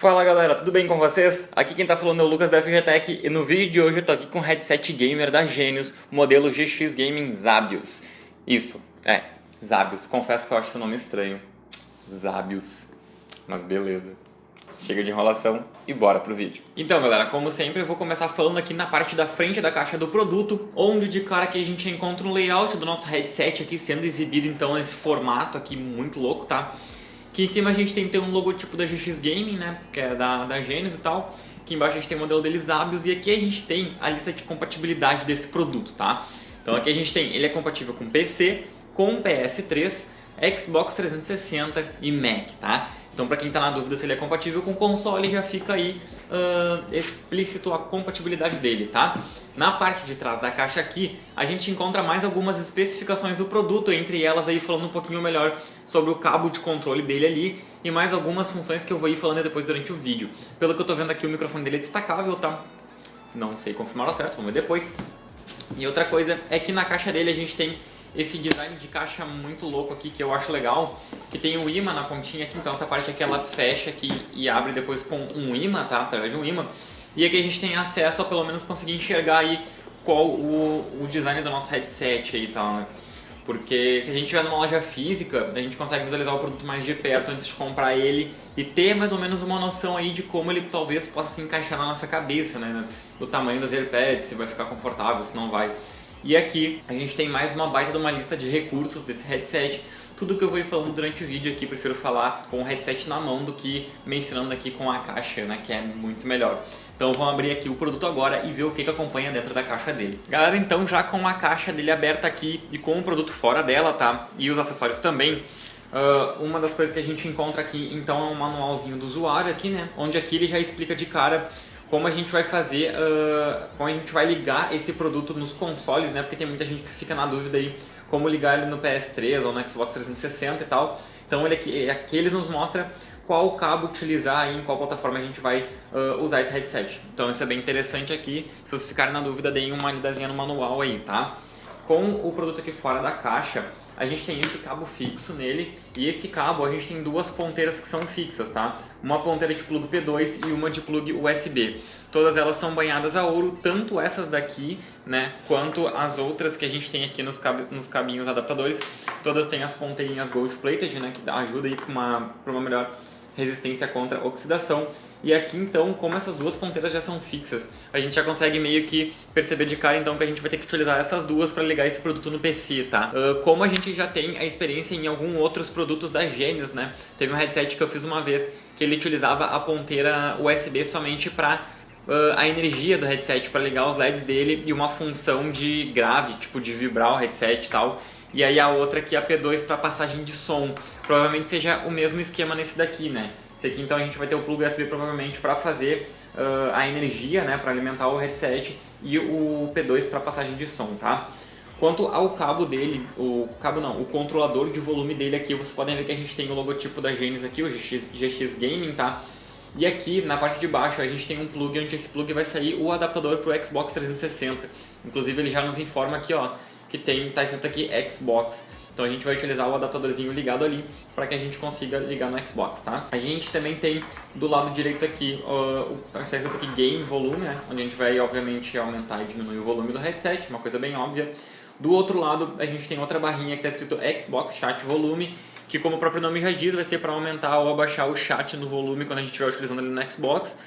Fala galera, tudo bem com vocês? Aqui quem tá falando é o Lucas da FGTech e no vídeo de hoje eu tô aqui com o headset gamer da Genius, modelo GX Gaming Zabius. Isso, Zabius. Confesso que eu acho esse nome estranho. Zabius. Mas beleza. Chega de enrolação e bora pro vídeo. Então galera, como sempre eu vou começar falando aqui na parte da frente da caixa do produto, onde de cara que a gente encontra o layout do nosso headset aqui sendo exibido então nesse formato aqui muito louco, tá? Aqui em cima a gente tem um logotipo da GX Gaming, né, que é da Genius e tal. Aqui embaixo a gente tem o modelo deles Zabius e aqui a gente tem a lista de compatibilidade desse produto, tá? Então aqui a gente tem, ele é compatível com PC, com PS3, Xbox 360 e Mac, tá? Então para quem tá na dúvida se ele é compatível com console, já fica aí explícito a compatibilidade dele, tá? Na parte de trás da caixa aqui, a gente encontra mais algumas especificações do produto, entre elas aí falando um pouquinho melhor sobre o cabo de controle dele ali e mais algumas funções que eu vou ir falando depois durante o vídeo. Pelo que eu tô vendo aqui, o microfone dele é destacável, tá? Não sei confirmar ao certo, vamos ver depois. E outra coisa é que na caixa dele a gente tem esse design de caixa muito louco aqui que eu acho legal, que tem o imã na pontinha aqui, então essa parte aqui ela fecha aqui e abre depois com um imã, tá? Através de um imã. E aqui a gente tem acesso a pelo menos conseguir enxergar aí qual o design do nosso headset aí e tal, né? Porque se a gente estiver numa loja física, a gente consegue visualizar o produto mais de perto antes de comprar ele e ter mais ou menos uma noção aí de como ele talvez possa se encaixar na nossa cabeça, né? Do tamanho das AirPads, se vai ficar confortável, se não vai. E aqui a gente tem mais uma baita de uma lista de recursos desse headset. Tudo que eu vou ir falando durante o vídeo aqui, prefiro falar com o headset na mão do que mencionando aqui com a caixa, né, que é muito melhor. Então vamos abrir aqui o produto agora e ver o que acompanha dentro da caixa dele. Galera, então já com a caixa dele aberta aqui e com o produto fora dela, tá? E os acessórios também. Uma das coisas que a gente encontra aqui então é um manualzinho do usuário aqui, né? Onde aqui ele já explica de cara como a gente vai fazer, como a gente vai ligar esse produto nos consoles, né? Porque tem muita gente que fica na dúvida aí como ligar ele no PS3 ou no Xbox 360 e tal. Então aqui eles nos mostram qual cabo utilizar e em qual plataforma a gente vai usar esse headset. Então isso é bem interessante aqui. Se vocês ficarem na dúvida, deem uma lidazinha no manual aí, tá? Com o produto aqui fora da caixa, a gente tem esse cabo fixo nele e esse cabo a gente tem duas ponteiras que são fixas, tá? Uma ponteira de plug P2 e uma de plug USB. Todas elas são banhadas a ouro, tanto essas daqui, né, quanto as outras que a gente tem aqui nos cabinhos adaptadores. Todas têm as ponteirinhas Gold Plated, né, que ajuda aí para uma melhor resistência contra oxidação. E aqui então, como essas duas ponteiras já são fixas, a gente já consegue meio que perceber de cara então que a gente vai ter que utilizar essas duas para ligar esse produto no PC, tá? Como a gente já tem a experiência em alguns outros produtos da Genius, né? Teve um headset que eu fiz uma vez que ele utilizava a ponteira USB somente para a energia do headset, para ligar os LEDs dele e uma função de grave, tipo de vibrar o headset e tal. E aí a outra aqui é a P2 para passagem de som. Provavelmente seja o mesmo esquema nesse daqui, né? Esse aqui então a gente vai ter o plug USB provavelmente para fazer a energia, né? Para alimentar o headset e o P2 para passagem de som, tá? Quanto ao cabo dele, o controlador de volume dele aqui, vocês podem ver que a gente tem o logotipo da Genius aqui, o GX Gaming, tá? E aqui na parte de baixo a gente tem um plug, onde esse plug vai sair o adaptador para o Xbox 360. Inclusive ele já nos informa aqui, ó, que tá escrito aqui Xbox. Então a gente vai utilizar o adaptadorzinho ligado ali para que a gente consiga ligar no Xbox, tá? A gente também tem do lado direito aqui, tá escrito aqui Game Volume, né? Onde a gente vai obviamente aumentar e diminuir o volume do headset, uma coisa bem óbvia. Do outro lado a gente tem outra barrinha que está escrito Xbox Chat Volume, que como o próprio nome já diz, vai ser para aumentar ou abaixar o chat no volume quando a gente estiver utilizando ele no Xbox.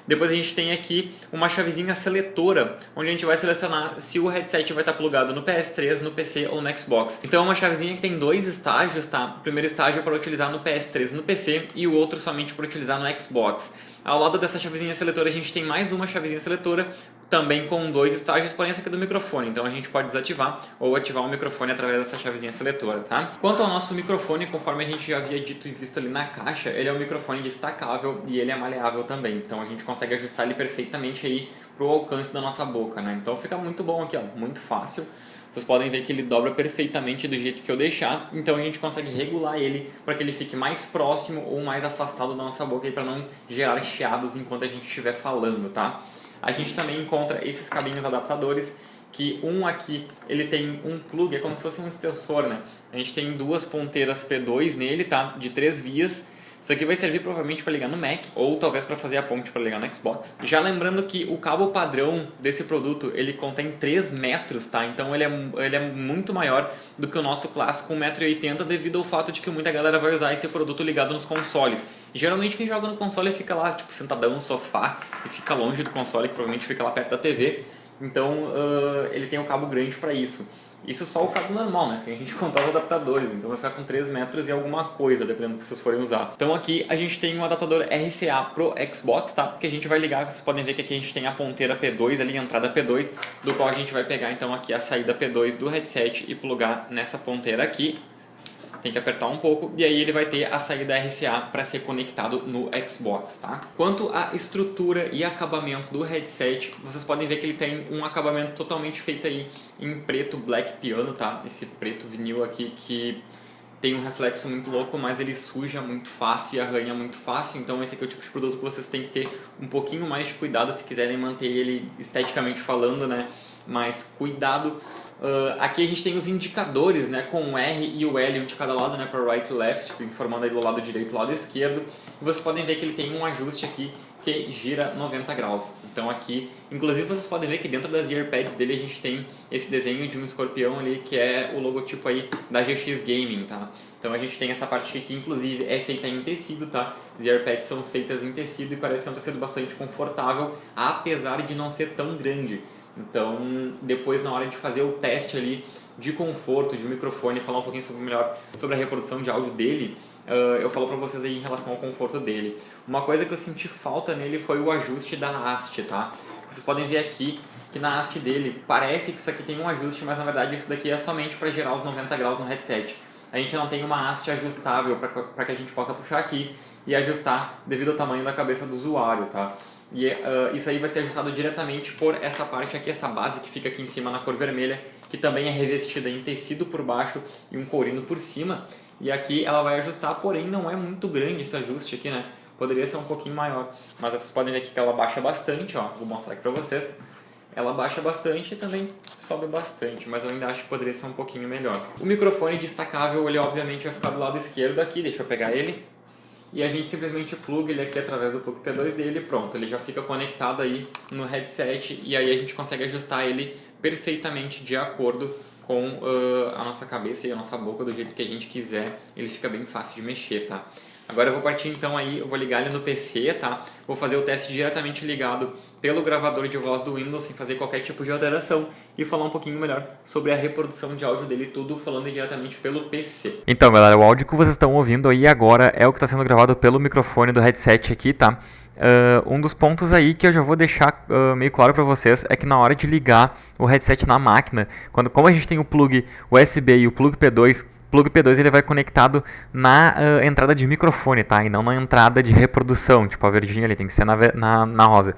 Depois a gente tem aqui uma chavezinha seletora, onde a gente vai selecionar se o headset vai estar plugado no PS3, no PC ou no Xbox. Então é uma chavezinha que tem dois estágios, tá? O primeiro estágio é para utilizar no PS3 no PC e o outro somente para utilizar no Xbox. Ao lado dessa chavezinha seletora a gente tem mais uma chavezinha seletora, também com dois estágios, porém essa aqui é do microfone, então a gente pode desativar ou ativar o microfone através dessa chavezinha seletora, tá? Quanto ao nosso microfone, conforme a gente já havia dito e visto ali na caixa, ele é um microfone destacável e ele é maleável também, então a gente consegue ajustar ele perfeitamente aí pro alcance da nossa boca, né? Então fica muito bom aqui, ó, muito fácil. Vocês podem ver que ele dobra perfeitamente do jeito que eu deixar, então a gente consegue regular ele para que ele fique mais próximo ou mais afastado da nossa boca para não gerar chiados enquanto a gente estiver falando, tá? A gente também encontra esses cabinhos adaptadores, que um aqui ele tem um plug, é como se fosse um extensor, né? A gente tem duas ponteiras P2 nele, tá? De 3 vias, Isso aqui vai servir provavelmente para ligar no Mac ou talvez para fazer a ponte para ligar no Xbox. Já lembrando que o cabo padrão desse produto, ele contém 3 metros, tá? Então ele é muito maior do que o nosso clássico 1,80 m devido ao fato de que muita galera vai usar esse produto ligado nos consoles. E geralmente quem joga no console fica lá, tipo, sentadão no sofá e fica longe do console, que provavelmente fica lá perto da TV. Então ele tem um cabo grande para isso. Isso só o cabo normal, né? Se a gente contar os adaptadores, então vai ficar com 3 metros e alguma coisa, dependendo do que vocês forem usar. Então aqui a gente tem um adaptador RCA pro Xbox, tá? Que a gente vai ligar, vocês podem ver que aqui a gente tem a ponteira P2 ali, a entrada P2, do qual a gente vai pegar então aqui a saída P2 do headset e plugar nessa ponteira aqui. Tem que apertar um pouco e aí ele vai ter a saída RCA para ser conectado no Xbox, tá? Quanto à estrutura e acabamento do headset, vocês podem ver que ele tem um acabamento totalmente feito aí em preto black piano, tá? Esse preto vinil aqui que tem um reflexo muito louco, mas ele suja muito fácil e arranha muito fácil, então esse aqui é o tipo de produto que vocês têm que ter um pouquinho mais de cuidado se quiserem manter ele esteticamente falando, né? Mas cuidado. Aqui a gente tem os indicadores, né, com o R e o L, um de cada lado, né, para right e left, informando aí do lado direito e do lado esquerdo. E vocês podem ver que ele tem um ajuste aqui que gira 90 graus. Então aqui, inclusive vocês podem ver que dentro das earpads dele a gente tem esse desenho de um escorpião ali, que é o logotipo aí da GX Gaming, tá? Então a gente tem essa parte aqui que inclusive é feita em tecido, tá? As earpads são feitas em tecido e parece ser um tecido bastante confortável, apesar de não ser tão grande. Então, depois na hora de fazer o teste ali de conforto, de microfone, falar um pouquinho melhor sobre a reprodução de áudio dele, eu falo pra vocês aí em relação ao conforto dele. Uma coisa que eu senti falta nele foi o ajuste da haste, tá? Vocês podem ver aqui que na haste dele parece que isso aqui tem um ajuste, mas na verdade isso daqui é somente para gerar os 90 graus no headset. A gente não tem uma haste ajustável para que a gente possa puxar aqui e ajustar devido ao tamanho da cabeça do usuário, tá? E isso aí vai ser ajustado diretamente por essa parte aqui, essa base que fica aqui em cima na cor vermelha, que também é revestida em tecido por baixo e um courino por cima. E aqui ela vai ajustar, porém não é muito grande esse ajuste aqui, né? Poderia ser um pouquinho maior, mas vocês podem ver aqui que ela baixa bastante, ó. Vou mostrar aqui pra vocês. Ela baixa bastante e também sobe bastante, mas eu ainda acho que poderia ser um pouquinho melhor. O microfone destacável, ele obviamente vai ficar do lado esquerdo aqui, deixa eu pegar ele. E a gente simplesmente pluga ele aqui através do plug P2 dele e pronto, ele já fica conectado aí no headset e aí a gente consegue ajustar ele perfeitamente de acordo com a nossa cabeça e a nossa boca do jeito que a gente quiser, ele fica bem fácil de mexer, tá? Agora eu vou partir então aí, eu vou ligar ele no PC, tá? Vou fazer o teste diretamente ligado pelo gravador de voz do Windows, sem fazer qualquer tipo de alteração e falar um pouquinho melhor sobre a reprodução de áudio dele, tudo falando diretamente pelo PC. Então galera, o áudio que vocês estão ouvindo aí agora é o que está sendo gravado pelo microfone do headset aqui, tá? Um dos pontos aí que eu já vou deixar meio claro para vocês é que na hora de ligar o headset na máquina, como a gente tem o plug USB e o plug P2, o plug P2 ele vai conectado na entrada de microfone, tá? E não na entrada de reprodução, tipo a verdinha ali, tem que ser na rosa,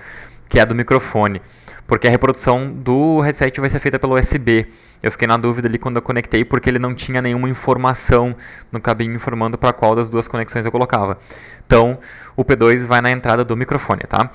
que é a do microfone. Porque a reprodução do headset vai ser feita pelo USB. Eu fiquei na dúvida ali quando eu conectei, porque ele não tinha nenhuma informação no cabinho informando para qual das duas conexões eu colocava. Então, o P2 vai na entrada do microfone, tá?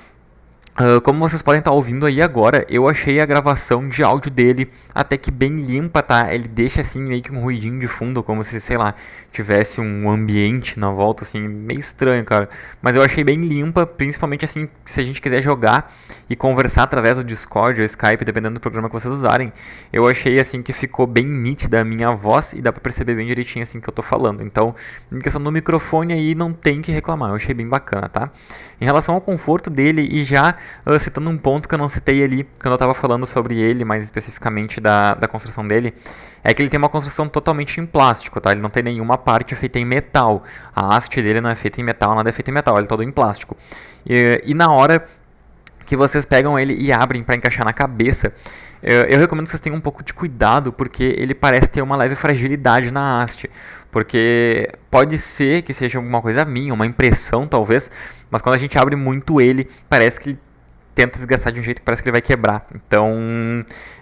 Como vocês podem estar ouvindo aí agora, eu achei a gravação de áudio dele até que bem limpa, tá? Ele deixa assim meio que um ruidinho de fundo, como se, sei lá, tivesse um ambiente na volta, assim, meio estranho, cara. Mas eu achei bem limpa, principalmente assim, se a gente quiser jogar e conversar através do Discord ou Skype, dependendo do programa que vocês usarem. Eu achei assim que ficou bem nítida a minha voz e dá pra perceber bem direitinho assim que eu tô falando. Então, em questão do microfone aí, não tem que reclamar, eu achei bem bacana, tá? Em relação ao conforto dele e já citando um ponto que eu não citei ali, quando eu estava falando sobre ele, mais especificamente da construção dele, é que ele tem uma construção totalmente em plástico, tá? Ele não tem nenhuma parte feita em metal. A haste dele não é feita em metal, nada é feito em metal, ele é todo em plástico. E na hora que vocês pegam ele e abrem para encaixar na cabeça, eu recomendo que vocês tenham um pouco de cuidado, porque ele parece ter uma leve fragilidade na haste. Porque pode ser que seja alguma coisa minha, uma impressão talvez, mas quando a gente abre muito ele, parece que ele tenta desgastar de um jeito que parece que ele vai quebrar. Então,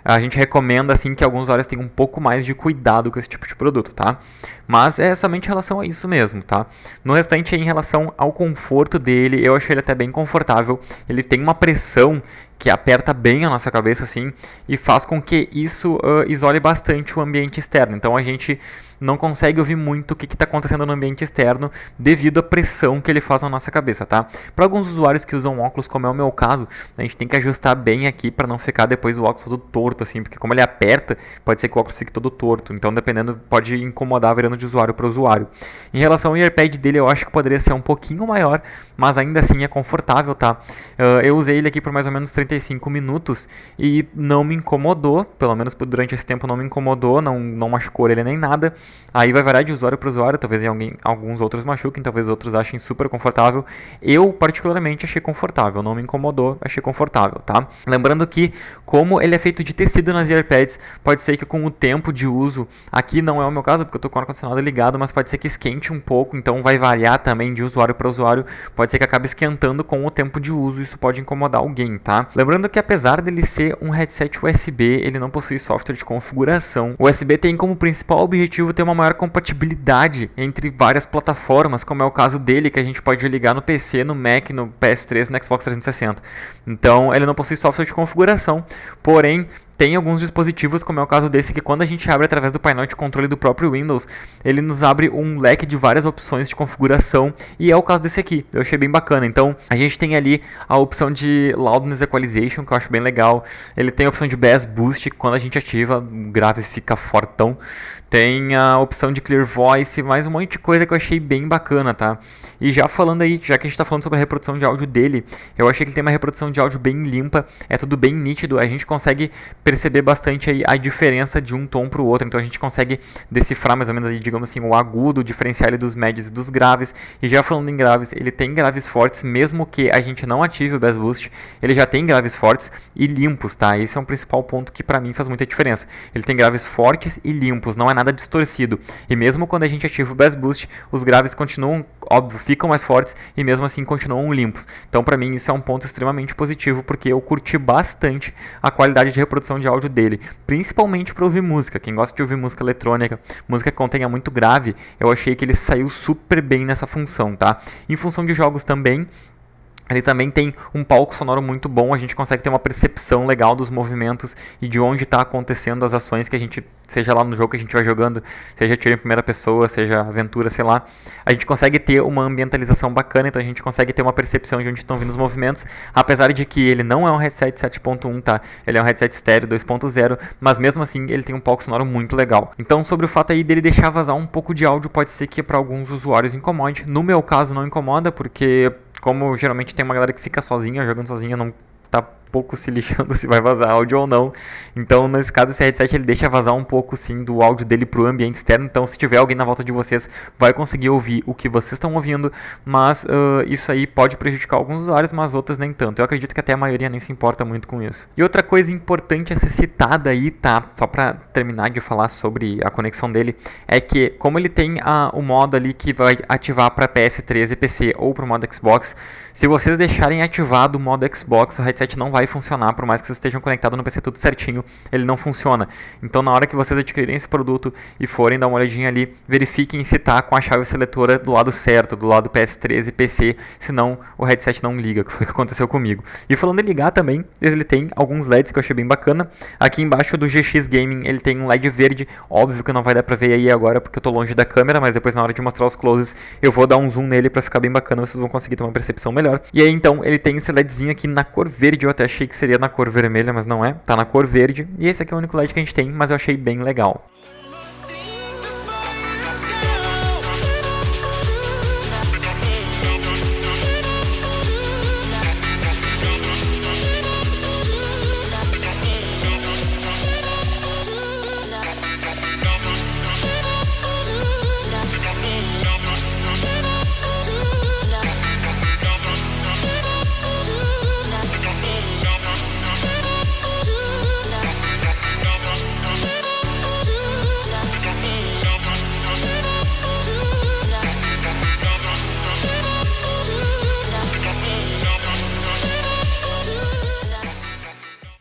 a gente recomenda assim que alguns usuários tenham um pouco mais de cuidado com esse tipo de produto, tá? Mas é somente em relação a isso mesmo, tá? No restante, em relação ao conforto dele, eu achei ele até bem confortável. Ele tem uma pressão que aperta bem a nossa cabeça assim e faz com que isso isole bastante o ambiente externo. Então a gente não consegue ouvir muito o que está acontecendo no ambiente externo devido à pressão que ele faz na nossa cabeça, tá? Para alguns usuários que usam óculos, como é o meu caso, a gente tem que ajustar bem aqui para não ficar depois o óculos todo torto, assim, porque como ele aperta, pode ser que o óculos fique todo torto, então dependendo, pode incomodar virando de usuário para usuário. Em relação ao earpad dele, eu acho que poderia ser um pouquinho maior, mas ainda assim é confortável, tá? Eu usei ele aqui por mais ou menos 35 minutos e não me incomodou, pelo menos durante esse tempo não me incomodou, não machucou ele nem nada. Aí vai variar de usuário para usuário, talvez alguns outros machuquem, talvez outros achem super confortável. Eu particularmente achei confortável, não me incomodou, achei confortável, tá? Lembrando que como ele é feito de tecido nas earpads, pode ser que com o tempo de uso, aqui não é o meu caso porque eu tô com o ar-condicionado ligado, mas pode ser que esquente um pouco, então vai variar também de usuário para usuário, pode ser que acabe esquentando com o tempo de uso, isso pode incomodar alguém, tá? Lembrando que apesar dele ser um headset USB, ele não possui software de configuração. O USB tem como principal objetivo ter uma maior compatibilidade entre várias plataformas, como é o caso dele, que a gente pode ligar no PC, no Mac, no PS3, no Xbox 360. Então, ele não possui software de configuração, porém, tem alguns dispositivos, como é o caso desse, que quando a gente abre através do painel de controle do próprio Windows, ele nos abre um leque de várias opções de configuração, e é o caso desse aqui, eu achei bem bacana. Então, a gente tem ali a opção de Loudness Equalization, que eu acho bem legal, ele tem a opção de Bass Boost, que quando a gente ativa, o grave fica fortão, tem a opção de Clear Voice, mais um monte de coisa que eu achei bem bacana, tá? E já falando aí, já que a gente tá falando sobre a reprodução de áudio dele, eu achei que ele tem uma reprodução de áudio bem limpa, é tudo bem nítido, a gente consegue perceber bastante aí a diferença de um tom para o outro, então a gente consegue decifrar mais ou menos aí, digamos assim, o agudo, diferenciar ele dos médios e dos graves. E já falando em graves, ele tem graves fortes, mesmo que a gente não ative o Bass Boost, ele já tem graves fortes e limpos, tá? Esse é um principal ponto que para mim faz muita diferença. Ele tem graves fortes e limpos, não é nada distorcido. E mesmo quando a gente ativa o Bass Boost, os graves continuam, óbvio, ficam mais fortes e mesmo assim continuam limpos. Então para mim isso é um ponto extremamente positivo, porque eu curti bastante a qualidade de reprodução de áudio dele, principalmente para ouvir música. Quem gosta de ouvir música eletrônica, música que contenha muito grave, eu achei que ele saiu super bem nessa função, tá? Em função de jogos também, ele também tem um palco sonoro muito bom, a gente consegue ter uma percepção legal dos movimentos e de onde está acontecendo as ações que a gente, seja lá no jogo que a gente vai jogando, seja tiro em primeira pessoa, seja aventura, sei lá, a gente consegue ter uma ambientalização bacana, então a gente consegue ter uma percepção de onde estão vindo os movimentos, apesar de que ele não é um headset 7.1, tá? Ele é um headset estéreo 2.0, mas mesmo assim ele tem um palco sonoro muito legal. Então sobre o fato aí dele deixar vazar um pouco de áudio, pode ser que para alguns usuários incomode, no meu caso não incomoda, porque como geralmente tem uma galera que fica sozinha, jogando sozinha, não tá pouco se lixando se vai vazar áudio ou não. Então, nesse caso, esse headset ele deixa vazar um pouco, sim, do áudio dele pro ambiente externo. Então, se tiver alguém na volta de vocês, vai conseguir ouvir o que vocês estão ouvindo. Mas isso aí pode prejudicar alguns usuários, mas outros nem tanto. Eu acredito que até a maioria nem se importa muito com isso. E outra coisa importante a ser citada aí, tá? Só pra terminar de falar sobre a conexão dele, é que como ele tem o modo ali que vai ativar para PS3 e PC ou pro modo Xbox, se vocês deixarem ativado o modo Xbox, o headset não vai funcionar, por mais que vocês estejam conectados no PC tudo certinho, ele não funciona. Então na hora que vocês adquirirem esse produto e forem dar uma olhadinha ali, verifiquem se tá com a chave seletora do lado certo, do lado PS3 e PC, senão o headset não liga, que foi o que aconteceu comigo. E falando em ligar também, ele tem alguns LEDs que eu achei bem bacana. Aqui embaixo do GX Gaming ele tem um LED verde, óbvio que não vai dar pra ver aí agora porque eu tô longe da câmera, mas depois na hora de mostrar os closes eu vou dar um zoom nele pra ficar bem bacana, vocês vão conseguir ter uma percepção melhor. E aí então ele tem esse LEDzinho aqui na cor verde, eu até achei que seria na cor vermelha, mas não é, tá na cor verde, e esse aqui é o único LED que a gente tem, mas eu achei bem legal.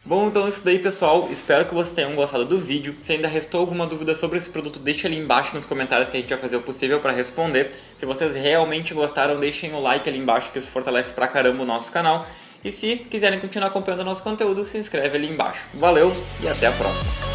Bom, então é isso daí, pessoal. Espero que vocês tenham gostado do vídeo. Se ainda restou alguma dúvida sobre esse produto, deixa ali embaixo nos comentários que a gente vai fazer o possível para responder. Se vocês realmente gostaram, deixem o like ali embaixo, que isso fortalece pra caramba o nosso canal. E se quiserem continuar acompanhando o nosso conteúdo, se inscreve ali embaixo. Valeu e até a próxima!